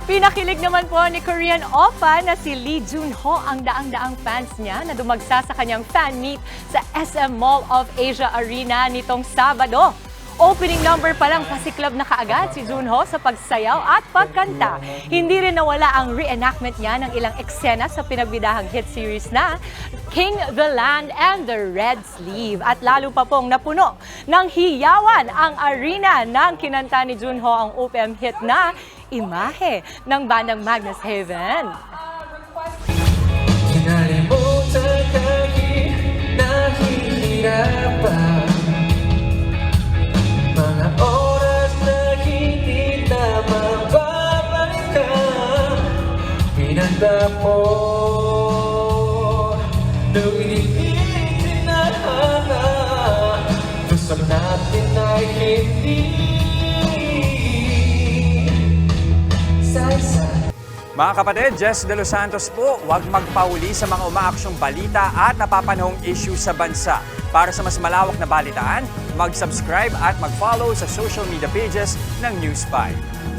Pinakilig naman po ni Korean Oppa na si Lee Junho ang daang-daang fans niya na dumagsa sa kanyang fan meet sa SM Mall of Asia Arena nitong Sabado. Opening number pa lang pasiklab na kaagad si Junho sa pagsayaw at pagkanta. Hindi rin nawala ang reenactment niya ng ilang eksena sa pinagbidahang hit series na King, the Land, and the Red Sleeve. At lalo pa pong napuno ng hiyawan ang arena ng kinanta ni Junho ang OPM hit na Imahe ng bandang Magnus Haven. Kinalimutan kahit nahihirapan, mga oras na hindi na mababalikan. Pinanda mo nung inipitin na gusto natin ay hindi sa-isa. Mga kapatid, Jess De Los Santos po, huwag magpahuli sa mga umaaksyong balita at napapanahong issue sa bansa. Para sa mas malawak na balitaan, mag-subscribe at mag-follow sa social media pages ng News 5.